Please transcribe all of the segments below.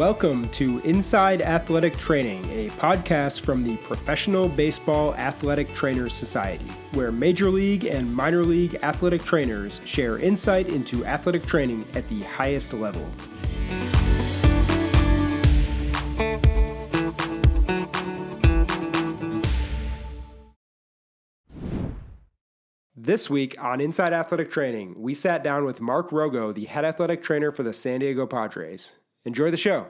Welcome to Inside Athletic Training, a podcast from the Professional Baseball Athletic Trainers Society, where Major League and Minor League athletic trainers share insight into athletic training at the highest level. This week on Inside Athletic Training, we sat down with Mark Rogow, the head athletic trainer for the San Diego Padres. Enjoy the show.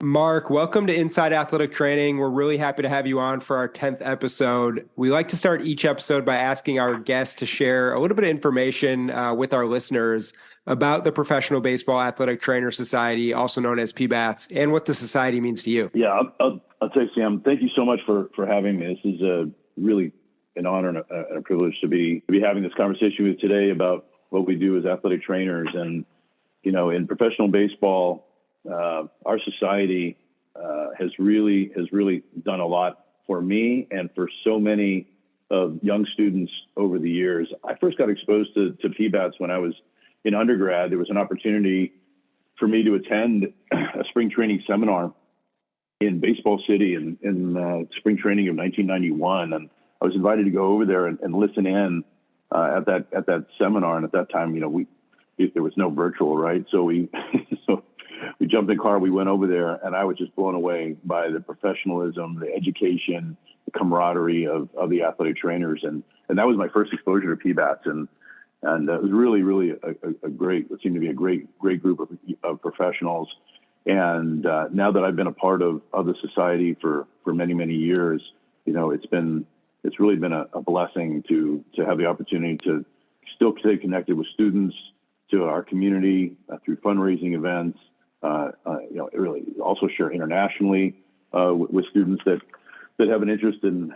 Mark, welcome to Inside Athletic Training. We're really happy to have you on for our 10th episode. We like to start each episode by asking our guests to share a little bit of information with our listeners about the Professional Baseball Athletic Trainer Society, also known as PBATS, and what the society means to you. Yeah, I'll tell you, Sam, thank you so much for having me. This is really an honor and a privilege to be having this conversation with you today about what we do as athletic trainers. And, you know, in professional baseball, our society has really done a lot for me and for so many of young students over the years. I first got exposed to PBATS when I was in undergrad. There was an opportunity for me to attend a spring training seminar in Baseball City in spring training of 1991, and I was invited to go over there and listen in at that seminar. And at that time, you know, there was no virtual, right? So we jumped in the car, we went over there, and I was just blown away by the professionalism, the education, the camaraderie of the athletic trainers. And that was my first exposure to PBATS. And it was really a great, what seemed to be a great group of professionals. And now that I've been a part of the society for many years, you know, it's really been a blessing to have the opportunity to still stay connected with students, to our community through fundraising events. You know, really also share internationally with students that have an interest in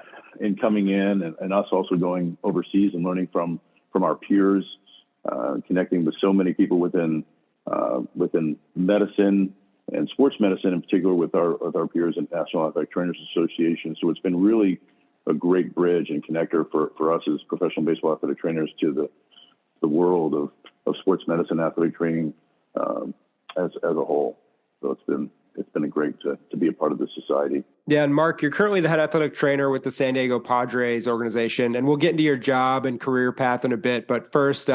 coming in, and us also going overseas and learning from our peers, connecting with so many people within medicine and sports medicine in particular with our peers in National Athletic Trainers Association. So it's been really a great bridge and connector for us as professional baseball athletic trainers to the world of sports medicine, athletic training as a whole. So it's been a great to be a part of this society. Yeah, and Mark, you're currently the head athletic trainer with the San Diego Padres organization, and we'll get into your job and career path in a bit. But first,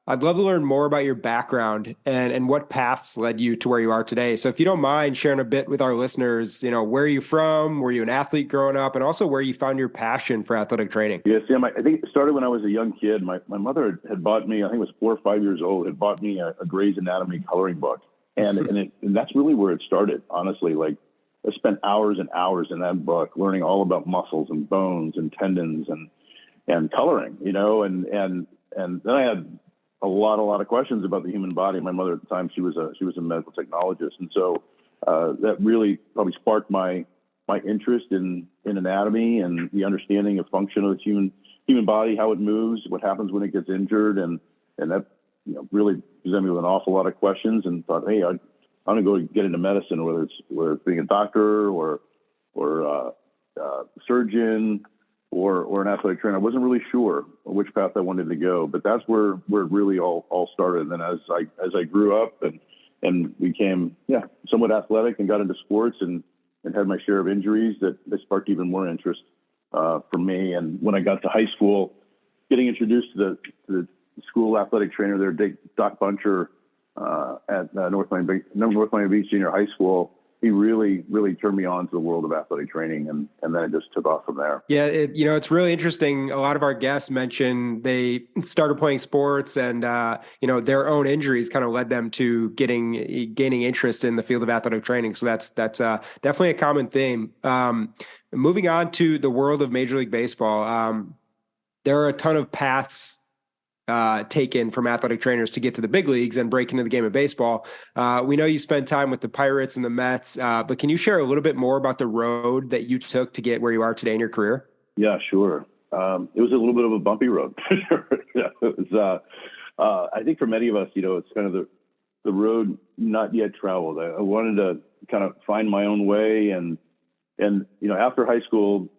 I'd love to learn more about your background and what paths led you to where you are today. So if you don't mind sharing a bit with our listeners, you know, where are you from? Were you an athlete growing up? And also where you found your passion for athletic training? Yeah, Sam, I think it started when I was a young kid. My mother had bought me, I think it was 4 or 5 years old, had bought me a Grey's Anatomy coloring book. And that's really where it started, honestly. Like, I spent hours and hours in that book learning all about muscles and bones and tendons and coloring, you know, and then I had a lot of questions about the human body. My mother at the time, she was a medical technologist. And so that really probably sparked my interest in anatomy and the understanding of function of the human body, how it moves, what happens when it gets injured. And that, you know, really presented me with an awful lot of questions, and thought, hey, I'm going to go get into medicine, whether it's being a doctor or surgeon or an athletic trainer. I wasn't really sure which path I wanted to go, but that's where it really all started. And then as I grew up and became somewhat athletic and got into sports and had my share of injuries, that sparked even more interest for me. And when I got to high school, getting introduced to the school athletic trainer there, Doc Buncher, at North Miami Beach Senior High School, he really turned me on to the world of athletic training, and then it just took off from there. Yeah, it's really interesting. A lot of our guests mention they started playing sports, and their own injuries kind of led them to gaining interest in the field of athletic training. So that's definitely a common theme. Moving on to the world of Major League Baseball, there are a ton of paths taken from athletic trainers to get to the big leagues and break into the game of baseball. We know you spent time with the Pirates and the Mets, but can you share a little bit more about the road that you took to get where you are today in your career? Yeah, sure. It was a little bit of a bumpy road. Yeah, it was, I think for many of us, you know, it's kind of the road not yet traveled. I wanted to kind of find my own way. And you know, after high school,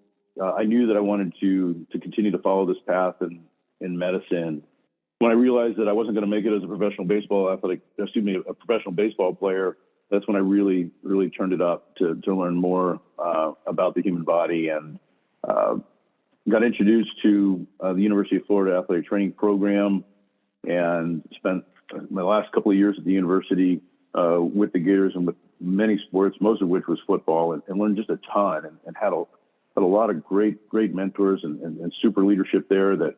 I knew that I wanted to continue to follow this path in medicine. when I realized that I wasn't going to make it as a professional baseball player, that's when I really, really turned it up to learn more about the human body, and got introduced to the University of Florida athletic training program, and spent my last couple of years at the university with the Gators and with many sports, most of which was football, and learned just a ton, and had a lot of great mentors and super leadership there that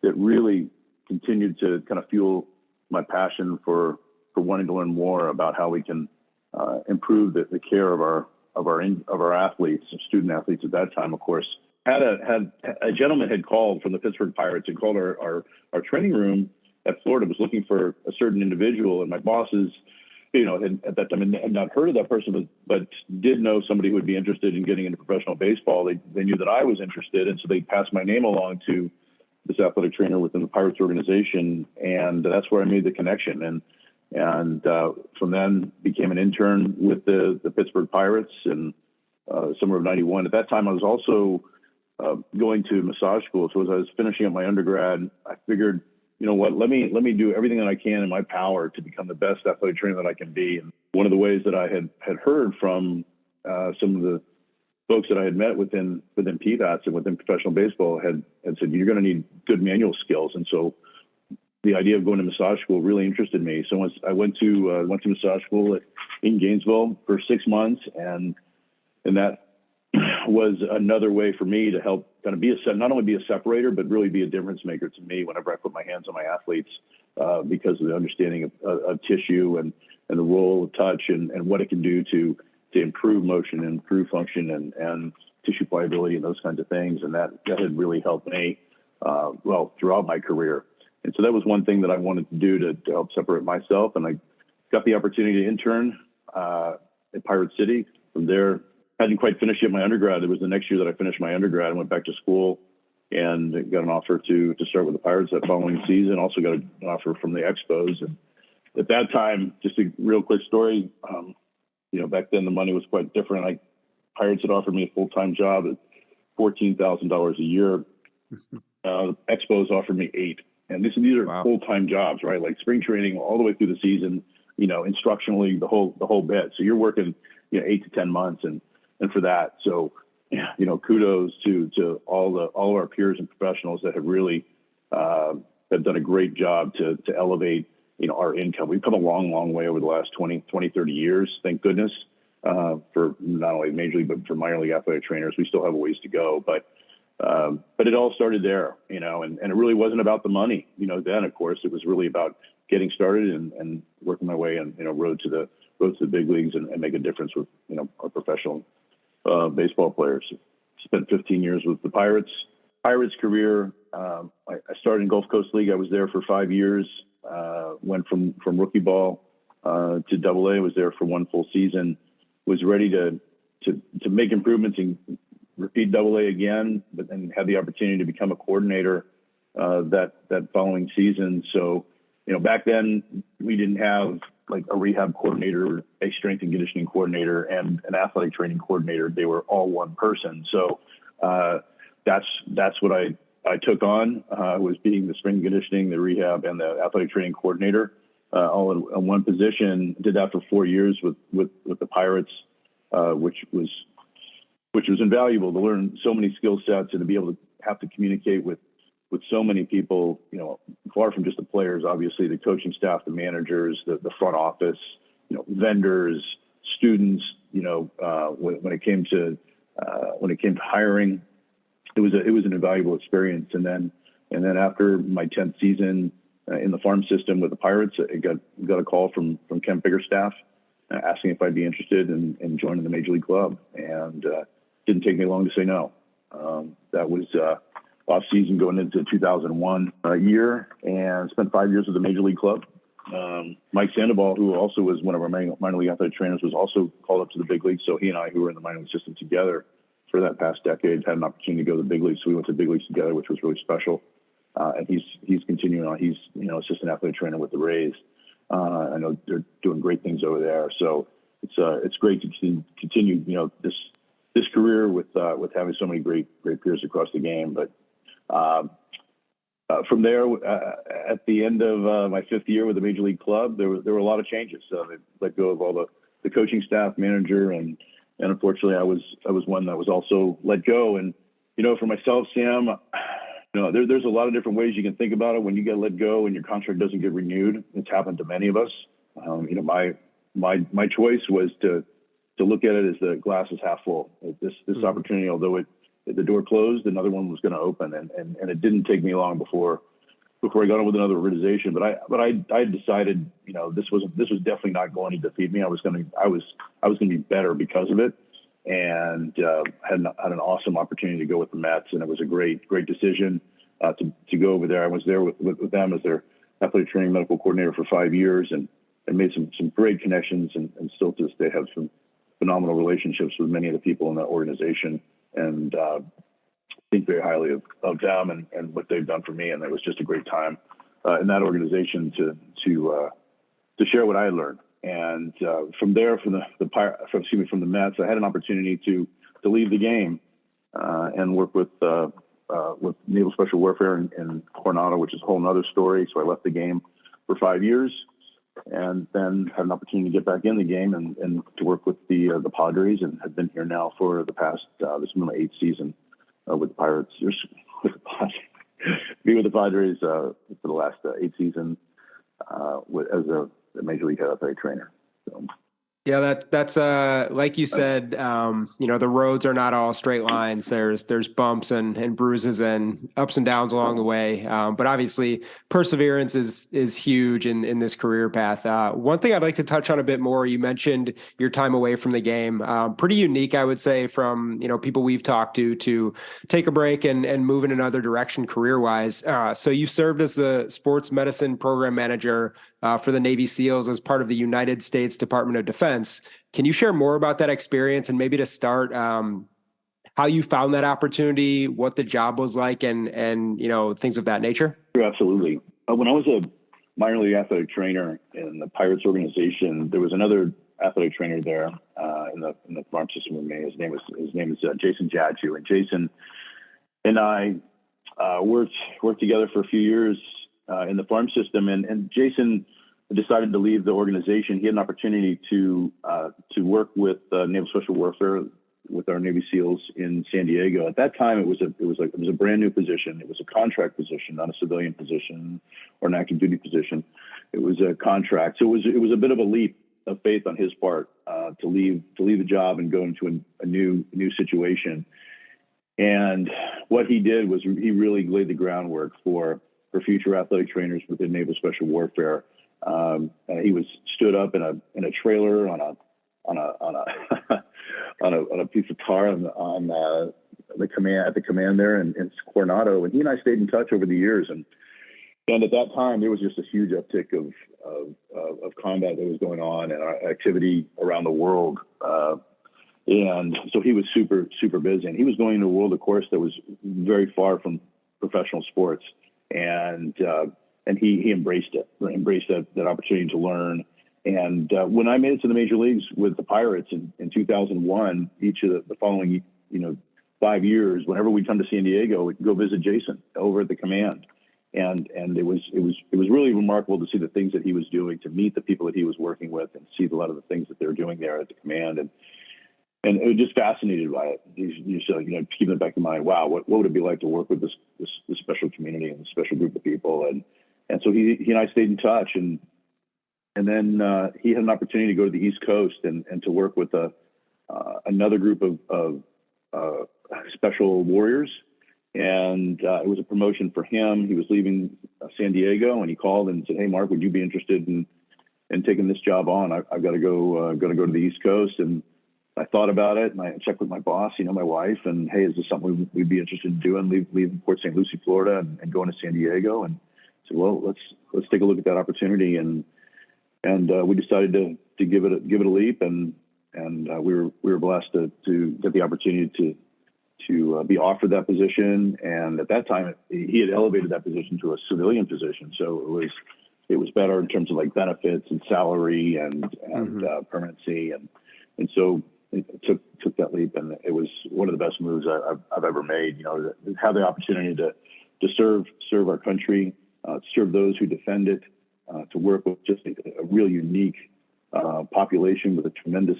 really continued to kind of fuel my passion for wanting to learn more about how we can improve the care of our athletes, student athletes at that time, of course. Had a gentleman had called from the Pittsburgh Pirates and called our training room at Florida, was looking for a certain individual, and my bosses, at that time had not heard of that person, but did know somebody who would be interested in getting into professional baseball. They knew that I was interested, and so they passed my name along to this athletic trainer within the Pirates organization, and that's where I made the connection. And from then became an intern with the Pittsburgh Pirates in summer of '91. At that time, I was also going to massage school. So as I was finishing up my undergrad, I figured, you know what, let me do everything that I can in my power to become the best athletic trainer that I can be. And one of the ways that I had heard from some of the folks that I had met within PVATs and within professional baseball had said, you're going to need good manual skills. And so the idea of going to massage school really interested me. So once I went to massage school in Gainesville for 6 months, and that was another way for me to help kind of not only be a separator, but really be a difference maker to me whenever I put my hands on my athletes, because of the understanding of tissue and the role of touch and what it can do to improve motion and improve function and tissue pliability and those kinds of things. And that had really helped me, throughout my career. And so that was one thing that I wanted to do to help separate myself. And I got the opportunity to intern at Pirate City. From there, I hadn't quite finished yet my undergrad. It was the next year that I finished my undergrad and went back to school and got an offer to start with the Pirates that following season. Also got an offer from the Expos. And at that time, just a real quick story, back then the money was quite different. Pirates had offered me a full-time job at $14,000 a year. Expos offered me $8,000. And these are Wow. full-time jobs, right? Like spring training all the way through the season, instructionally, the whole bit. So you're working, 8 to 10 months and for that. So, kudos to all of our peers and professionals that have really have done a great job to elevate, our income. We've come a long, long way over the last 20, 30 years, thank goodness, for not only major league, but for minor league athletic trainers. We still have a ways to go, but it all started there, and it really wasn't about the money, then of course it was really about getting started and working my way and, road to the big leagues and make a difference with, our professional baseball players. Spent 15 years with the Pirates career. I started in Gulf Coast League. I was there for 5 years, went from rookie ball to AA, was there for one full season, was ready to make improvements and repeat AA again, but then had the opportunity to become a coordinator that following season. So, back then we didn't have like a rehab coordinator, a strength and conditioning coordinator, and an athletic training coordinator. They were all one person. So that's what I took on, was being the strength and conditioning, the rehab, and the athletic training coordinator, all in one position. Did that for 4 years with the Pirates, which was invaluable to learn so many skill sets and to be able to have to communicate with so many people, far from just the players, obviously the coaching staff, the managers, the front office, vendors, students, when it came to hiring, it was an invaluable experience. And then after my 10th season in the farm system with the Pirates, I got a call from Ken Biggerstaff asking if I'd be interested in joining the Major League Club. And didn't take me long to say no. That was off season going into 2001 year, and spent 5 years with the Major League Club. Mike Sandoval, who also was one of our minor league athletic trainers, was also called up to the big leagues. So he and I, who were in the minor league system together for that past decade, had an opportunity to go to the big leagues. So we went to the big leagues together, which was really special. And he's continuing on. He's assistant athletic trainer with the Rays. I know they're doing great things over there. So it's great to continue this career with having so many great peers across the game. But From there, at the end of my 5th year with the Major League Club, there were a lot of changes. So they let go of all the coaching staff, manager, and unfortunately, I was one that was also let go. And for myself, Sam, there's a lot of different ways you can think about it when you get let go and your contract doesn't get renewed. It's happened to many of us. My choice was to look at it as the glass is half full. This opportunity, although the door closed, another one was going to open, and it didn't take me long before I got on with another organization. But I decided, this was definitely not going to defeat me. I was going to be better because of it, and had an awesome opportunity to go with the Mets, and it was a great decision to go over there. I was there with them as their athletic training medical coordinator for 5 years, and made some great connections, and still to this day have some phenomenal relationships with many of the people in that organization, and think very highly of them and what they've done for me. And it was just a great time in that organization to share what I had learned. And from there, from the Mets, I had an opportunity to leave the game and work with Naval Special Warfare in Coronado, which is a whole nother story. So I left the game for 5 years, and then had an opportunity to get back in the game and to work with the Padres, and have been here now for the past this is my 8th season with the Pirates. Be with the Padres for the last 8 seasons as a Major League athletic trainer. So. Yeah, that's like you said, the roads are not all straight lines. There's bumps and bruises and ups and downs along the way. But obviously perseverance is huge in this career path. One thing I'd like to touch on a bit more, you mentioned your time away from the game. Pretty unique, I would say, from, people we've talked to take a break and move in another direction career-wise. So you served as the sports medicine program manager for the Navy SEALs as part of the United States Department of Defense. Can you share more about that experience, and maybe to start, how you found that opportunity, what the job was like, and things of that nature? Sure, absolutely. When I was a minor league athletic trainer in the Pirates organization, there was another athletic trainer there in the farm system with me. His name is Jason Jadju, and Jason and I worked together for a few years in the farm system, and Jason decided to leave the organization. He had an opportunity to work with Naval Special Warfare with our Navy SEALs in San Diego. At that time, it was a brand new position. It was a contract position, not a civilian position or an active duty position. It was a contract, so it was a bit of a leap of faith on his part to leave the job and go into a new situation. And what he did was he really laid the groundwork for future athletic trainers within Naval Special Warfare. He was stood up in a trailer on a piece of tar on the command there in Coronado, and he and I stayed in touch over the years. And at that time, there was just a huge uptick of combat that was going on and activity around the world. And so he was super, super busy, and he was going to a world, of course, that was very far from professional sports. And he embraced that opportunity to learn. And when I made it to the major leagues with the Pirates in 2001, each of the following 5 years, whenever we'd come to San Diego, we'd go visit Jason over at the command. And it was really remarkable to see the things that he was doing, to meet the people that he was working with, and see a lot of the things that they were doing there at the command. And it was just fascinated by it. You keeping it back in mind, wow, what would it be like to work with this special community and this special group of people? And so he and I stayed in touch, and then he had an opportunity to go to the East Coast and to work with another group of special warriors. And it was a promotion for him. He was leaving San Diego, and he called and said, "Hey, Mark, would you be interested in taking this job on? I've got to go to the East Coast." And I thought about it, and I checked with my boss, my wife, and, hey, is this something we'd be interested in doing? Leave Port St. Lucie, Florida, and going to San Diego? And I said, well, let's take a look at that opportunity. And we decided to give it a leap, and we were blessed to get the opportunity to be offered that position. And at that time, he had elevated that position to a civilian position, so it was better in terms of like benefits and salary and permanency, and so it took that leap, and it was one of the best moves I've ever made. To have the opportunity to serve our country, serve those who defend it, to work with just a real unique population with a tremendous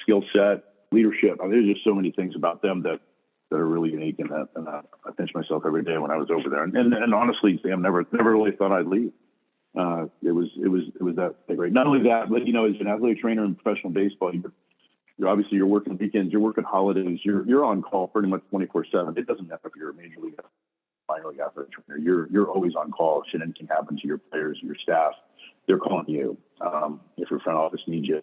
skill set, leadership. I mean, there's just so many things about them that are really unique, and I pinch myself every day when I was over there. And honestly, Sam, never really thought I'd leave. It was that great. Not only that, but as an athletic trainer in professional baseball, you're working weekends, you're working holidays, you're on call pretty much 24/7. It doesn't matter if you're a major league, minor league athletic trainer. You're always on call. Should anything happen to your players, your staff, they're calling you if your front office needs you.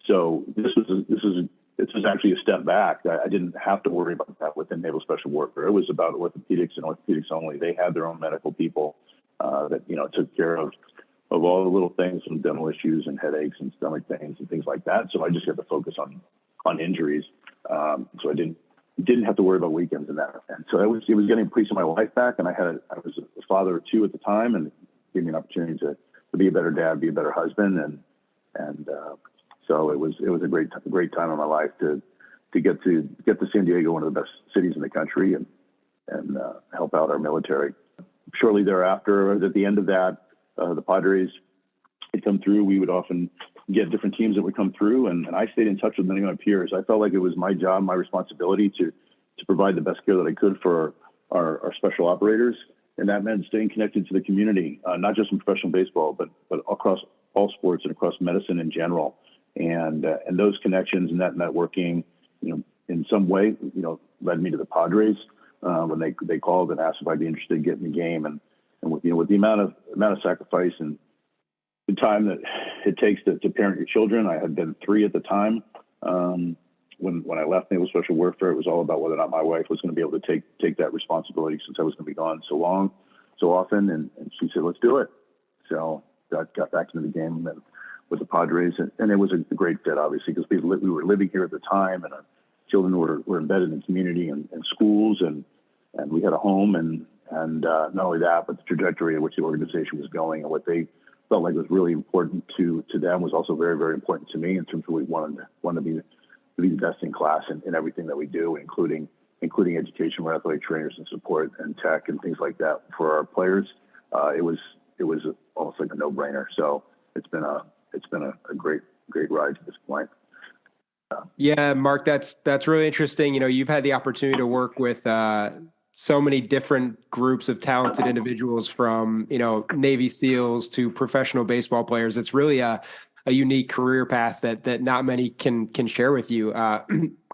So this was actually a step back. I didn't have to worry about that within Naval Special Warfare. It was about orthopedics and orthopedics only. They had their own medical people that took care of all the little things, from dental issues and headaches and stomach pains and things like that. So I just had to focus on injuries. So I didn't have to worry about weekends and that. And so it was getting a piece of my life back. And I was a father of two at the time, and it gave me an opportunity to be a better dad, be a better husband. And so it was a great time in my life to get to San Diego, one of the best cities in the country, and help out our military. Shortly thereafter, at the end of that, the Padres had come through. We would often get different teams that would come through, and I stayed in touch with many of my peers. I felt like it was my job, my responsibility to provide the best care that I could for our special operators, and that meant staying connected to the community, not just in professional baseball, but across all sports and across medicine in general. And those connections and that networking, in some way, led me to the Padres when they called and asked if I'd be interested in getting the game, and with the amount of sacrifice and the time that it takes to parent your children. I had been 3 at the time. When I left Naval Special Warfare, it was all about whether or not my wife was going to be able to take that responsibility, since I was going to be gone so often. And she said, "Let's do it." So I got back into the game with the Padres, and it was a great fit, obviously, because we were living here at the time, and our children were embedded in community and schools, and we had a home, and not only that, but the trajectory in which the organization was going and what they felt like was really important to them was also very, very important to me, in terms of we wanted to be the best in class in everything that we do, including education for athletic trainers and support and tech and things like that for our players. It was almost like a no-brainer. So it's been a great ride to this point. Yeah, Mark, that's really interesting. You've had the opportunity to work with so many different groups of talented individuals, from Navy SEALs to professional baseball players. It's really a unique career path that not many can share with you.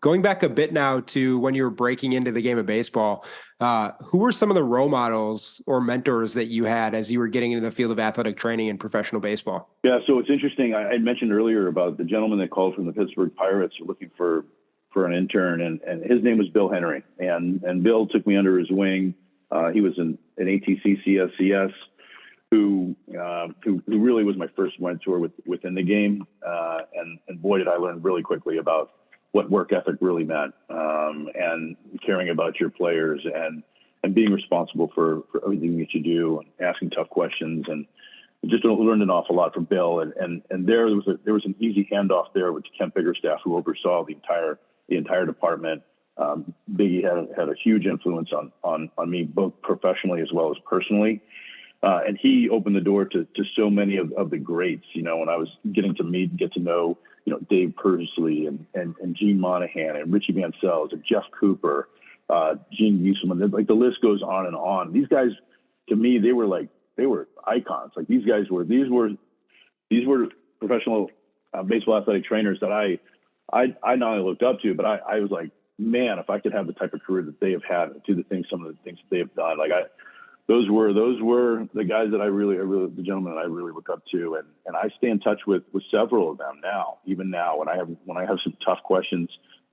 Going back a bit now to when you were breaking into the game of baseball, who were some of the role models or mentors that you had as you were getting into the field of athletic training and professional baseball? Yeah, so it's interesting. I mentioned earlier about the gentleman that called from the Pittsburgh Pirates looking for an intern, and his name was Bill Henry, and Bill took me under his wing. He was an ATC CSCS who really was my first mentor within the game, and boy, did I learn really quickly about what work ethic really meant, and caring about your players, and being responsible for everything that you do, and asking tough questions, and just learned an awful lot from Bill. And there was an easy handoff there with Kent Biggerstaff, who oversaw the entire department. Biggie had a huge influence on me, both professionally as well as personally. And he opened the door to so many of the greats, when I was getting to know, Dave Pursley and Gene Monahan and Richie Mansell and Jeff Cooper, Gene Gieselman. Like, the list goes on and on. These guys, to me, they were icons. Like, these were professional baseball athletic trainers that I not only looked up to, but I was like, man, if I could have the type of career that they have had, some of the things that they have done, those were the guys that the gentlemen that I really look up to, and I stay in touch with several of them now. Even now, when I have some tough questions,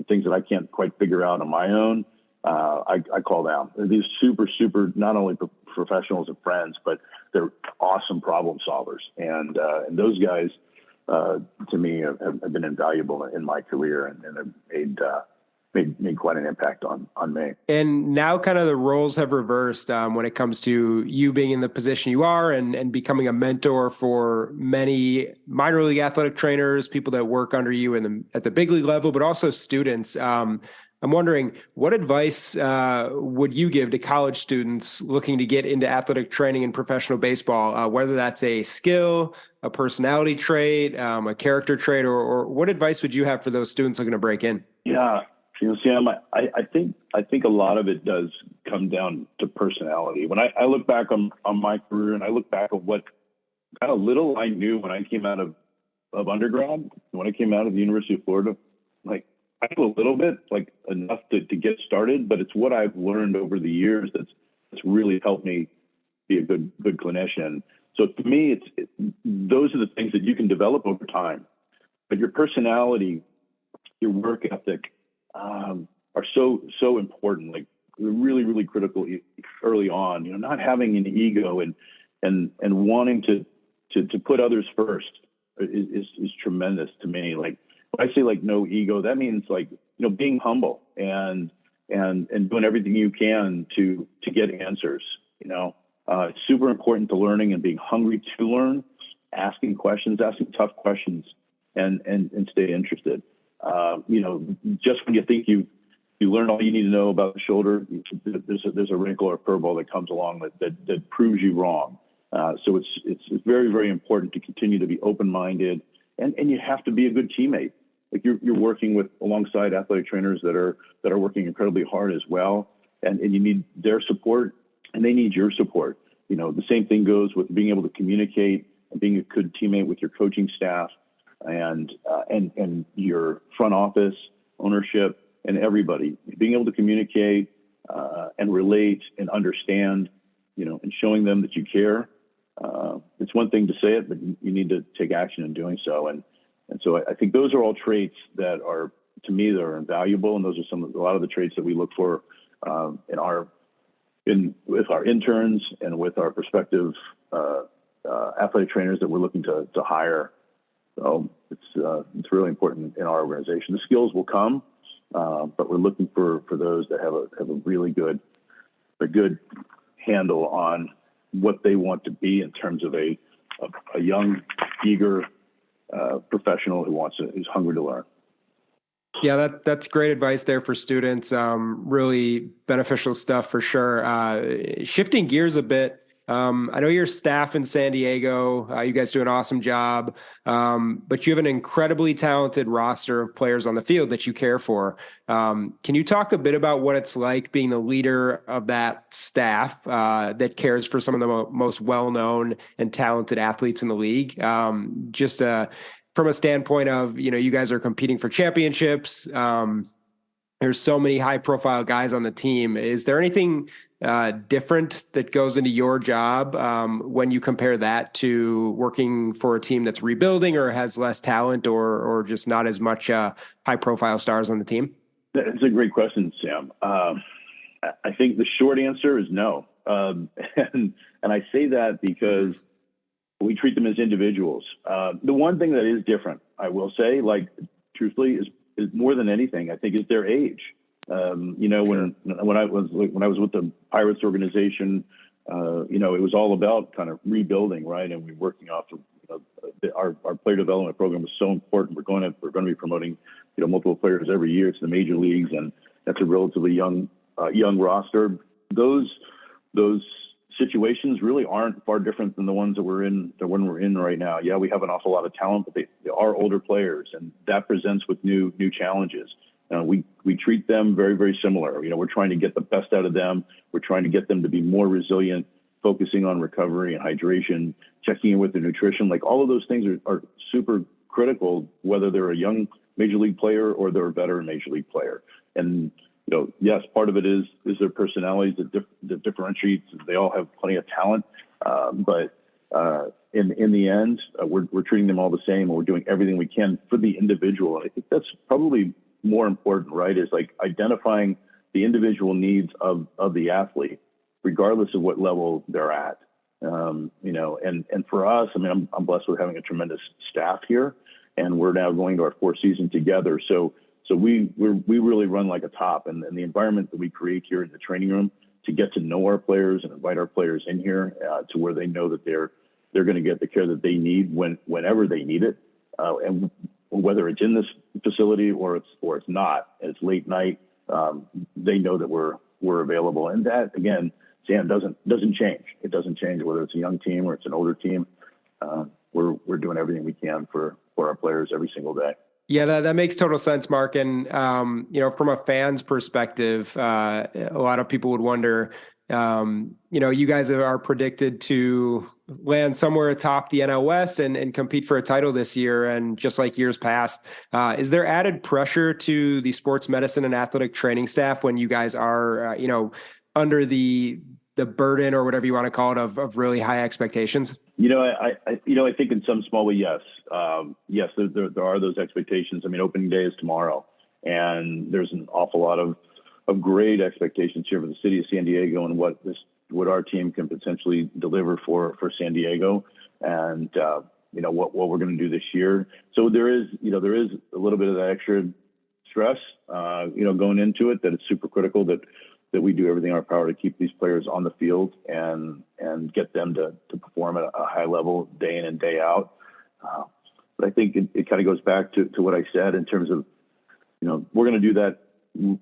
things that I can't quite figure out on my own, I call them. These super not only professionals and friends, but they're awesome problem solvers, and those guys, to me, have been invaluable in my career, and have made quite an impact on me. And now kind of the roles have reversed when it comes to you being in the position you are, and becoming a mentor for many minor league athletic trainers, people that work under you at the big league level, but also students. I'm wondering, what advice would you give to college students looking to get into athletic training in professional baseball, whether that's a skill, a personality trait, a character trait, or what advice would you have for those students looking to break in? Yeah, Sam, I think a lot of it does come down to personality. When I look back on my career, and I look back at what kind of little I knew when I came out of undergrad, when I came out of the University of Florida, like I knew a little bit, like enough to get started, but it's what I've learned over the years that's really helped me be a good clinician. So to me, those are the things that you can develop over time, but your personality, your work ethic, are so important. Like really critical early on. You know, not having an ego and wanting to put others first is tremendous to me. Like when I say like no ego, that means like, you know, being humble and doing everything you can to get answers. You know, it's super important to learning and being hungry to learn, asking tough questions, and stay interested. You know, just when you think you learn all you need to know about the shoulder, there's a wrinkle or curveball that comes along that proves you wrong. So it's very important to continue to be open-minded, and you have to be a good teammate. Like you're working alongside athletic trainers that are working incredibly hard as well, and you need their support and they need your support. You know, the same thing goes with being able to communicate and being a good teammate with your coaching staff and your front office, ownership, and everybody. Being able to communicate and relate and understand, you know, and showing them that you care. It's one thing to say it, but you need to take action in doing so. And so I think those are all traits that are, to me, that are invaluable. And those are a lot of the traits that we look for with our interns and with our prospective athletic trainers that we're looking to hire. So it's really important in our organization. The skills will come, but we're looking for those that have a really good handle on what they want to be in terms of a young, eager professional who's hungry to learn. Yeah, that's great advice there for students. Really beneficial stuff for sure. Shifting gears a bit. I know your staff in San Diego, you guys do an awesome job, but you have an incredibly talented roster of players on the field that you care for. Can you talk a bit about what it's like being the leader of that staff that cares for some of the most well-known and talented athletes in the league? From a standpoint of, you know, you guys are competing for championships. There's so many high-profile guys on the team. Is there anything different that goes into your job when you compare that to working for a team that's rebuilding or has less talent or just not as much high-profile stars on the team? That's a great question, Sam. I think the short answer is no. And I say that because we treat them as individuals. The one thing that is different, I will say, like truthfully, is more than anything, I think, is their age. You know, Sure. when I was with the Pirates organization, you know, it was all about kind of rebuilding, right? And we're working off of, you know, our player development program was so important. We're going to be promoting, you know, multiple players every year to the major leagues, and that's a relatively young roster. Those situations really aren't far different than the ones that we're in right now. Yeah, we have an awful lot of talent, but they are older players, and that presents with new challenges. We treat them very, very similar. You know, we're trying to get the best out of them. We're trying to get them to be more resilient, focusing on recovery and hydration, checking in with their nutrition. Like all of those things are super critical, whether they're a young major league player or they're a veteran major league player. And you know, yes, part of it is their personalities that differentiates. They all have plenty of talent, but in the end, we're treating them all the same, and we're doing everything we can for the individual. And I think that's probably more important, right? Is like identifying the individual needs of the athlete, regardless of what level they're at. You know, and for us, I mean, I'm blessed with having a tremendous staff here, and we're now going to our fourth season together. So we really run like a top, and the environment that we create here in the training room to get to know our players and invite our players in here to where they know that they're going to get the care that they need whenever they need it, and whether it's in this facility or it's not, and it's late night, they know that we're available. And that, again, Sam, doesn't change. It doesn't change whether it's a young team or it's an older team. We're doing everything we can for our players every single day. Yeah, that makes total sense, Mark. And, from a fan's perspective, a lot of people would wonder, you guys are predicted to land somewhere atop the NL West and compete for a title this year. And just like years past, is there added pressure to the sports medicine and athletic training staff when you guys are, under the burden or whatever you want to call it of really high expectations? I think in some small way, yes. Yes, there are those expectations. I mean, opening day is tomorrow, and there's an awful lot of great expectations here for the city of San Diego and what our team can potentially deliver for San Diego, and what we're going to do this year. So there is a little bit of that extra stress, going into it, that it's super critical that we do everything in our power to keep these players on the field and get them to perform at a high level day in and day out. But I think it kind of goes back to what I said in terms of, we're going to do that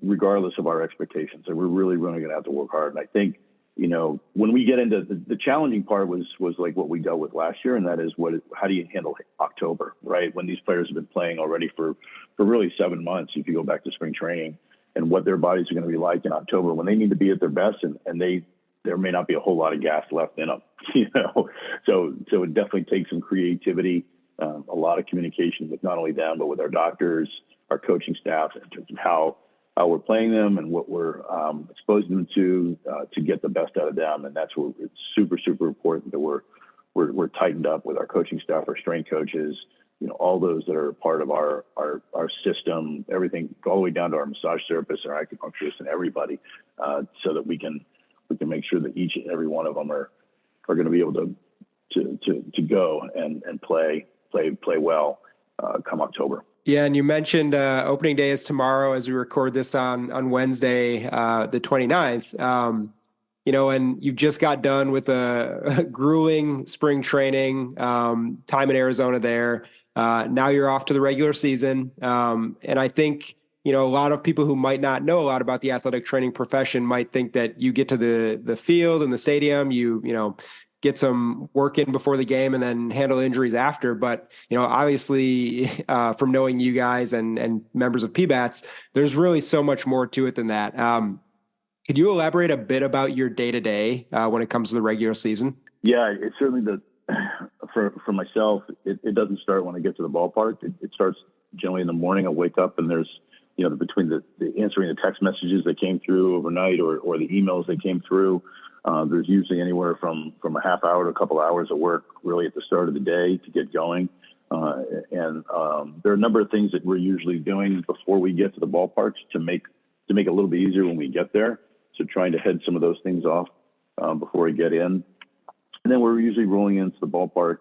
regardless of our expectations. And we're really, really going to have to work hard. And I think, when we get into the challenging part was like what we dealt with last year. And that is how do you handle October, right? When these players have been playing already for really 7 months, if you go back to spring training, and what their bodies are going to be like in October when they need to be at their best, and there may not be a whole lot of gas left in them, So it definitely takes some creativity, a lot of communication with not only them, but with our doctors, our coaching staff, in terms of how we're playing them and what we're exposing them to get the best out of them. And that's where it's super, super important that we're tightened up with our coaching staff, our strength coaches, all those that are part of our system, everything all the way down to our massage therapists, our acupuncturists, and everybody, so that we can make sure that each and every one of them are going to be able to go and play well come October. Yeah, and you mentioned opening day is tomorrow as we record this on Wednesday, the 29th. And you just got done with a grueling spring training time in Arizona there. Now you're off to the regular season. And I think, a lot of people who might not know a lot about the athletic training profession might think that you get to the field and the stadium, get some work in before the game and then handle injuries after. But, obviously from knowing you guys and members of PBATS, there's really so much more to it than that. Could you elaborate a bit about your day-to-day when it comes to the regular season? Yeah, it's certainly for myself, it doesn't start when I get to the ballpark. It starts generally in the morning. I wake up and there's, between the answering the text messages that came through overnight or the emails that came through, there's usually anywhere from a half hour to a couple hours of work really at the start of the day to get going. And there are a number of things that we're usually doing before we get to the ballparks to make it a little bit easier when we get there. So trying to head some of those things off before we get in. And then we're usually rolling into the ballpark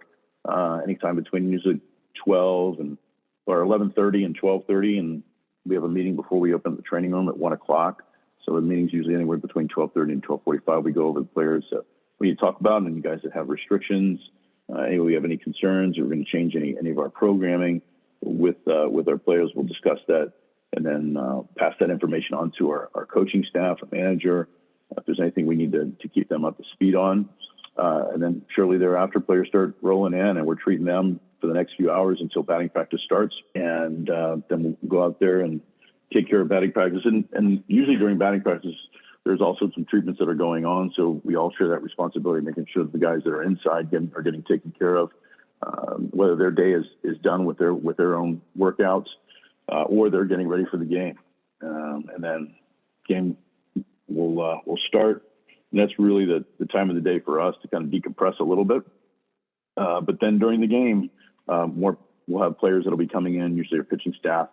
anytime between usually 11:30 and 12:30, and we have a meeting before we open the training room at 1 o'clock. So the meeting's usually anywhere between 12:30 and 12:45. We go over the players we need to talk about, and you guys that have restrictions. Anyway, we have any concerns, or we're going to change any of our programming with our players. We'll discuss that, and then pass that information on to our coaching staff, our manager, if there's anything we need to keep them up to speed on. And then shortly thereafter, players start rolling in, and we're treating them for the next few hours until batting practice starts. And then we'll go out there and take care of batting practice. And usually during batting practice, there's also some treatments that are going on. So we all share that responsibility, making sure that the guys that are inside are getting taken care of, whether their day is done with their own workouts, or they're getting ready for the game. And then game will start. And that's really the time of the day for us to kind of decompress a little bit. But then during the game, we'll have players that'll be coming in, usually our pitching staff,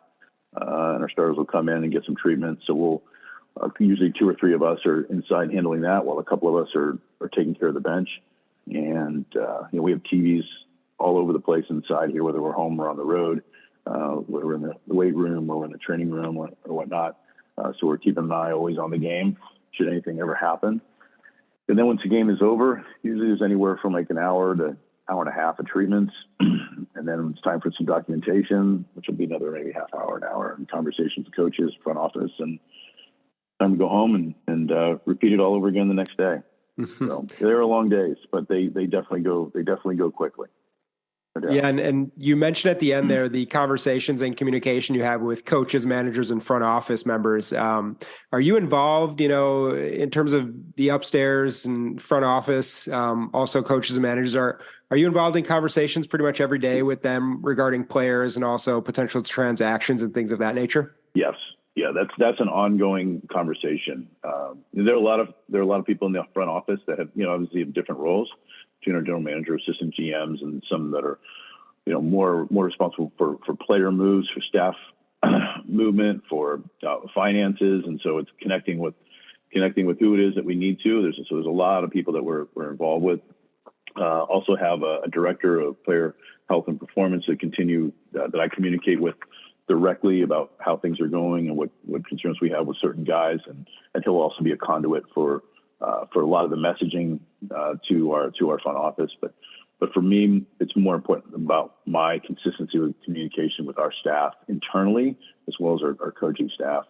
and our starters will come in and get some treatment. So we'll usually 2 or 3 of us are inside handling that, while a couple of us are taking care of the bench. And we have TVs all over the place inside here, whether we're home or on the road, whether we're in the weight room or we're in the training room or whatnot. So we're keeping an eye always on the game, should anything ever happen. And then once the game is over, usually there's anywhere from like an hour to hour and a half of treatments. And then it's time for some documentation, which will be another maybe half hour, an hour, and conversations with coaches, front office, and time to go home and repeat it all over again the next day. So they were long days, but they definitely go quickly. Yeah, and you mentioned at the end there the conversations and communication you have with coaches, managers, and front office members. Are you involved, in terms of the upstairs and front office, also coaches and managers? Are you involved in conversations pretty much every day with them regarding players and also potential transactions and things of that nature? Yes. Yeah, that's an ongoing conversation. There are a lot of people in the front office that have, obviously have different roles, general manager, assistant GMs, and some that are, more responsible for player moves, for staff movement, for finances, and so it's connecting with who it is that we need to. There's a lot of people that we're involved with. Also have a director of player health and performance that I communicate with directly about how things are going and what concerns we have with certain guys, and he'll also be a conduit for a lot of the messaging to our front office. But for me, it's more important about my consistency with communication with our staff internally, as well as our coaching staff,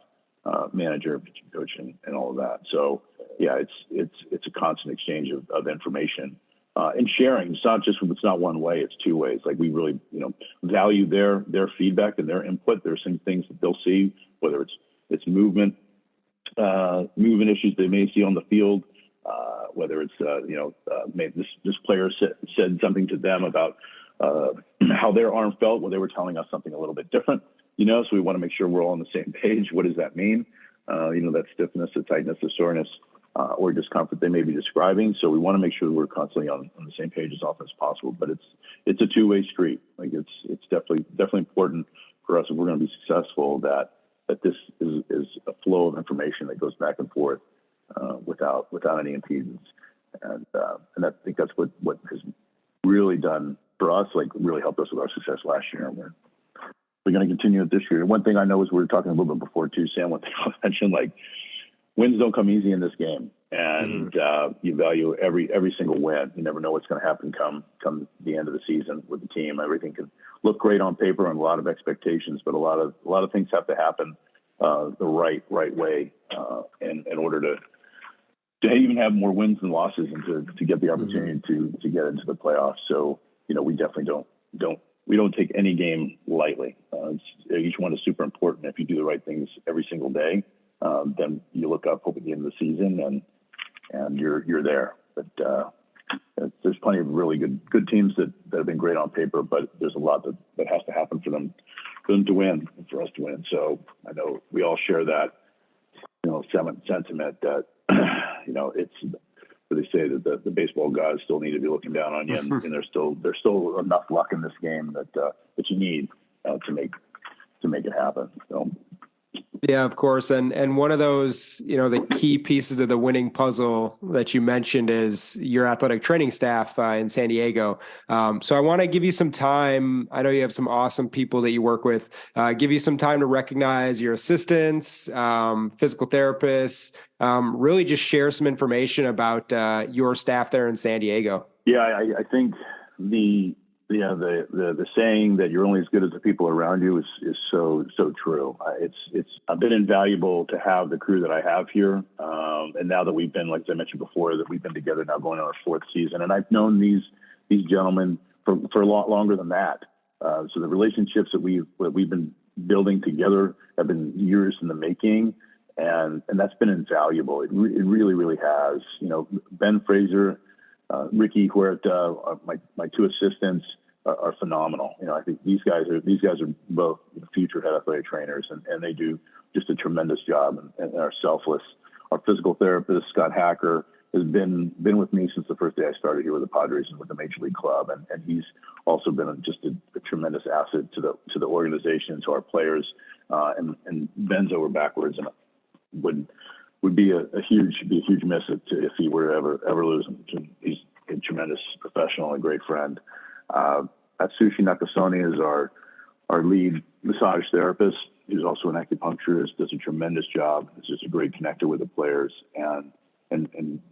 manager, coaching, and all of that. So yeah, it's a constant exchange of information. And sharing, it's not one way, it's two ways. Like we really, value their feedback and their input. There's some things that they'll see, whether it's movement issues they may see on the field, whether it's, maybe this player said something to them about how their arm felt. Well, they were telling us something a little bit different, so we want to make sure we're all on the same page. What does that mean? That stiffness, the tightness, the soreness, or discomfort they may be describing. So we want to make sure we're constantly on the same page as often as possible. But it's a two-way street. Like it's definitely important for us if we're going to be successful that this is a flow of information that goes back and forth without any impedance. And I think that's what has really done for us, like really helped us with our success last year. And we're going to continue it this year. One thing I know is we were talking a little bit before too, Sam, one thing I mentioned, like, wins don't come easy in this game, and you value every single win. You never know what's going to happen come the end of the season with the team. Everything can look great on paper and a lot of expectations, but a lot of things have to happen the right way in order to even have more wins than losses and to get the opportunity to get into the playoffs. So we definitely don't take any game lightly. Each one is super important. If you do the right things every single day, then you look up at the end of the season and you're there. But there's plenty of really good teams that have been great on paper, but there's a lot that has to happen for them to win and for us to win. So I know we all share that sentiment that it's where they say that the baseball guys still need to be looking down on you, and there's still enough luck in this game that you need to make it happen. So. Yeah, of course. And one of those, the key pieces of the winning puzzle that you mentioned is your athletic training staff in San Diego. So I want to give you some time. I know you have some awesome people that you work with. Give you some time to recognize your assistants, physical therapists, really just share some information about your staff there in San Diego. Yeah, I think the saying that you're only as good as the people around you is so true. It's a bit invaluable to have the crew that I have here. And now that we've been, like I mentioned before, that we've been together now going on our fourth season, and I've known these gentlemen for a lot longer than that. So the relationships that we've been building together have been years in the making, and that's been invaluable. It really has. Ben Fraser, Ricky Huerta, my two assistants are phenomenal. I think these guys are both future head athletic trainers, and they do just a tremendous job and are selfless. Our physical therapist, Scott Hacker, has been with me since the first day I started here with the Padres and with the Major League Club, and he's also been just a tremendous asset to the organization, to our players. And Ben's over backwards, and would be a huge miss if he were to ever lose him. He's a tremendous professional and great friend. Atsushi Nakasone is our lead massage therapist. He's also an acupuncturist, does a tremendous job. He's just a great connector with the players and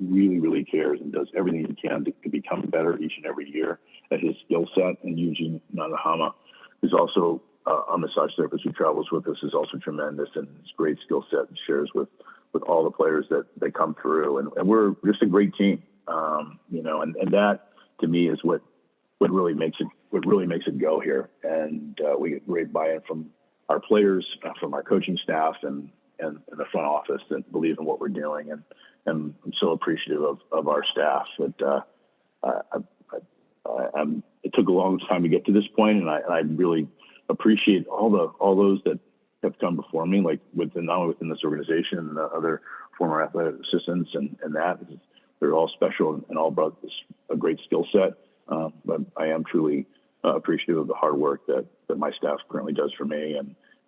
really cares and does everything he can to become better each and every year at his skill set. And Eugene Nanahama is also our massage therapist who travels with us, is also tremendous, and his great skill set and shares with with all the players that come through, and we're just a great team. And that to me is what really makes it go here. And we get great buy-in from our players, from our coaching staff, and the front office that believe in what we're doing. And I'm so appreciative of our staff. That it took a long time to get to this point, and I really appreciate all those that have come before me, like not only within this organization and the other former athletic assistants, and that they're all special and all brought a great skill set. But I am truly appreciative of the hard work that my staff currently does for me.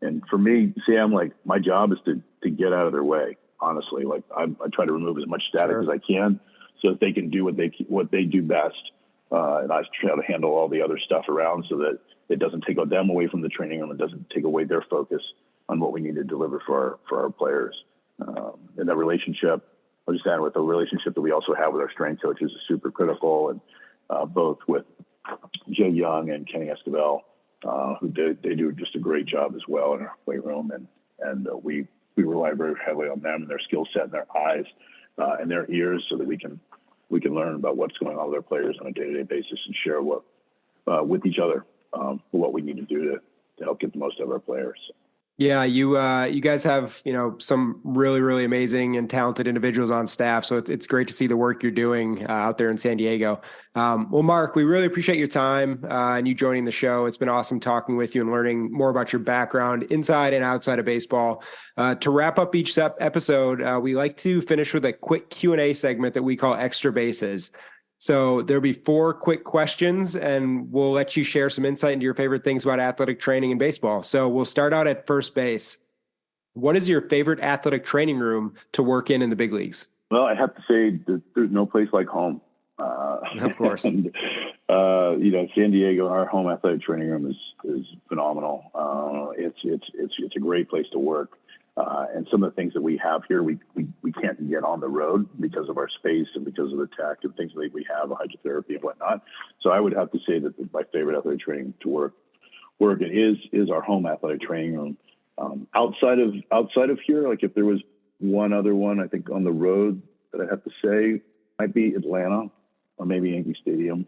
And for me, Sam, like, my job is to get out of their way. Honestly, like, I try to remove as much static as I can so that they can do what they do best. And I try to handle all the other stuff around so that it doesn't take them away from the training room. It doesn't take away their focus on what we need to deliver for our players. And that relationship, I'll just add, with the relationship that we also have with our strength coaches is super critical. And both with Jay Young and Kenny Esquivel, who they do just a great job as well in our weight room. And we rely very heavily on them and their skill set and their eyes and their ears so that we can learn about what's going on with our players on a day-to-day basis and share with each other what we need to do to help get the most out of our players. Yeah, you guys have, some really, really amazing and talented individuals on staff. So it's great to see the work you're doing out there in San Diego. Well, Mark, we really appreciate your time and you joining the show. It's been awesome talking with you and learning more about your background inside and outside of baseball. To wrap up each episode, we like to finish with a quick Q&A segment that we call Extra Bases. So there'll be 4 quick questions, and we'll let you share some insight into your favorite things about athletic training in baseball. So we'll start out at first base. What is your favorite athletic training room to work in the big leagues? Well, I have to say that there's no place like home. Of course. And, San Diego, our home athletic training room is phenomenal. It's a great place to work. And some of the things that we have here, we can't get on the road because of our space and because of the tech and things that we have, hydrotherapy and whatnot. So I would have to say that my favorite athletic training to work in is our home athletic training room. Outside of here, like, if there was one other one, I think on the road that I have to say might be Atlanta or maybe Yankee Stadium.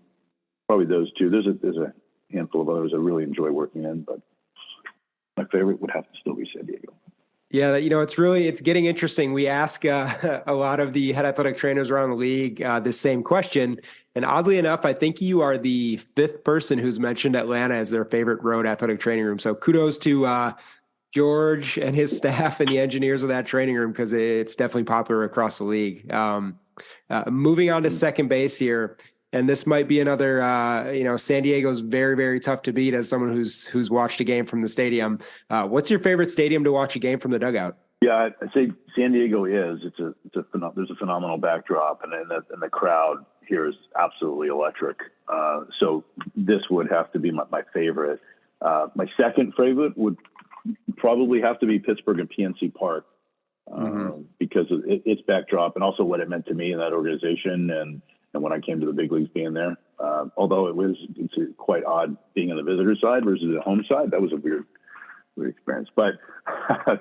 Probably those two. There's a handful of others I really enjoy working in, but my favorite would have to still be San Diego. Yeah, it's getting interesting. We ask a lot of the head athletic trainers around the league this same question. And oddly enough, I think you are the 5th person who's mentioned Atlanta as their favorite road athletic training room. So kudos to George and his staff and the engineers of that training room, because it's definitely popular across the league. Moving on to second base here. And this might be another, San Diego's very, very tough to beat as someone who's watched a game from the stadium. What's your favorite stadium to watch a game from the dugout? Yeah, I'd say San Diego is. There's a phenomenal backdrop, and the crowd here is absolutely electric. So this would have to be my favorite. My second favorite would probably have to be Pittsburgh and PNC Park, because of its backdrop and also what it meant to me in that organization and when I came to the big leagues being there. Although it's quite odd being on the visitor side versus the home side. That was a weird experience, but I'd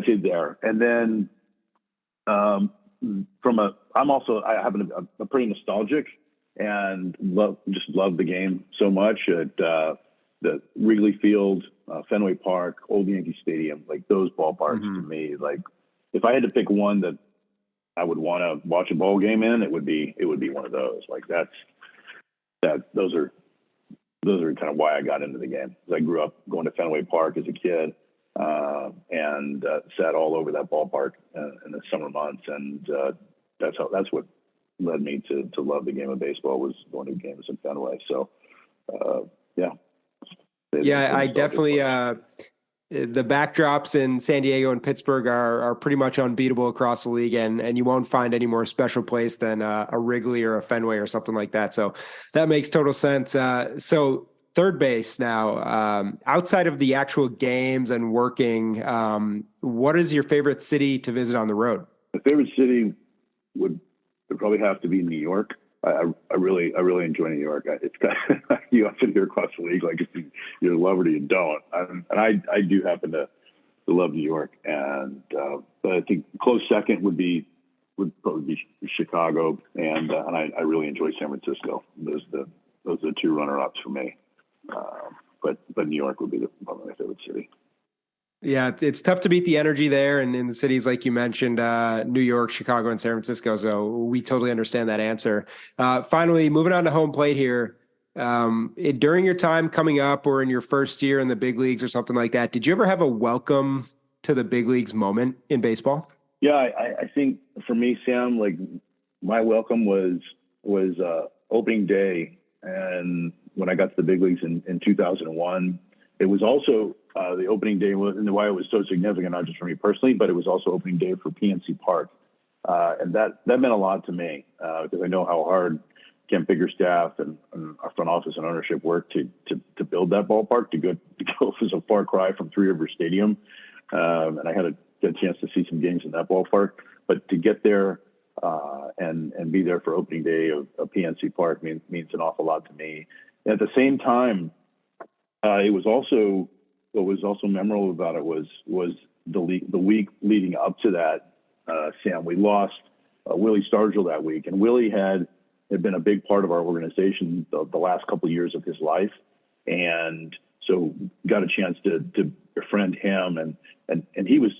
say there. And then I'm pretty nostalgic and love the game so much at the Wrigley Field, Fenway Park, Old Yankee Stadium. Like, those ballparks to me, like, if I had to pick one that I would want to watch a ball game in, it would be one of those. Like, those are kind of why I got into the game. I grew up going to Fenway Park as a kid, and sat all over that ballpark in the summer months, and that's what led me to love the game of baseball, was going to games in Fenway. So, yeah. I definitely. The backdrops in San Diego and Pittsburgh are pretty much unbeatable across the league, and you won't find any more special place than a Wrigley or a Fenway or something like that. So that makes total sense. So third base now, outside of the actual games and working, what is your favorite city to visit on the road? My favorite city would probably have to be New York. I really enjoy New York. It's kind of, you often hear across the league, like, if you love it or you don't. And I do happen to love New York, and but I think close second would probably be Chicago, and I really enjoy San Francisco. Those are the two runner-ups for me. But New York would be one of my favorite city. Yeah, it's tough to beat the energy there, and in the cities like you mentioned, New York, Chicago, and San Francisco. So we totally understand that answer. Finally, moving on to home plate here. During your time coming up or in your first year in the big leagues or something like that, did you ever have a welcome to the big leagues moment in baseball? Yeah, I think for me, Sam, like my welcome was opening day, and when I got to the big leagues in 2001, it was also the opening day and why it was so significant, not just for me personally, but it was also opening day for PNC Park, and that meant a lot to me because I know how hard Ken Biggerstaff and our front office and ownership worked to build that ballpark, to go as a far cry from Three Rivers Stadium, and I had a chance to see some games in that ballpark, but to get there and be there for opening day of PNC Park means an awful lot to me. And at the same time, it was also what was also memorable about it was the week leading up to that. Sam, we lost Willie Stargell that week, and Willie had been a big part of our organization the last couple of years of his life, and so got a chance to befriend him, and he was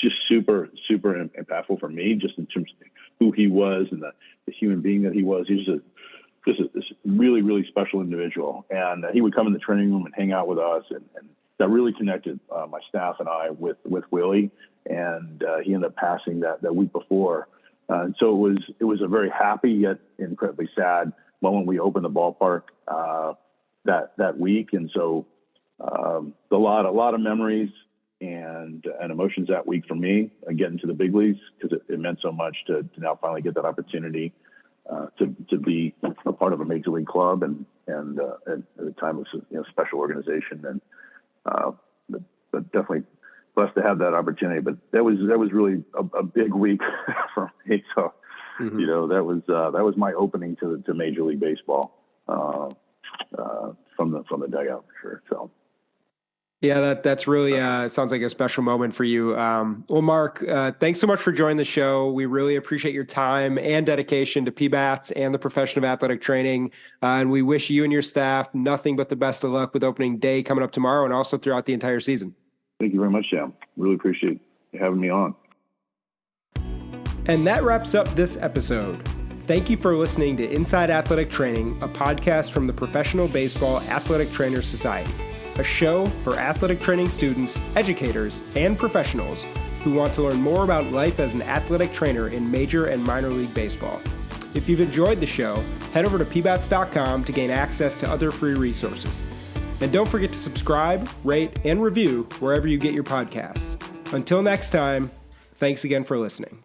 just super impactful for me, just in terms of who he was and the human being that he was. He was just this really special individual, and he would come in the training room and hang out with us, and that really connected my staff and I with Willie, and he ended up passing that week before. And so it was a very happy yet incredibly sad moment. We opened the ballpark that week, and so a lot of memories and emotions that week for me getting to the big leagues, because it meant so much to now finally get that opportunity to be a part of a major league club and at a time of special organization, and but definitely blessed to have that opportunity. But that was really a big week for me. So that was my opening to Major League Baseball from the dugout for sure. So. Yeah, that's really sounds like a special moment for you. Well, Mark, thanks so much for joining the show. We really appreciate your time and dedication to PBATS and the profession of athletic training. And we wish you and your staff nothing but the best of luck with opening day coming up tomorrow and also throughout the entire season. Thank you very much, Sam. Really appreciate you having me on. And that wraps up this episode. Thank you for listening to Inside Athletic Training, a podcast from the Professional Baseball Athletic Trainers Society, a show for athletic training students, educators, and professionals who want to learn more about life as an athletic trainer in major and minor league baseball. If you've enjoyed the show, head over to pbats.com to gain access to other free resources. And don't forget to subscribe, rate, and review wherever you get your podcasts. Until next time, thanks again for listening.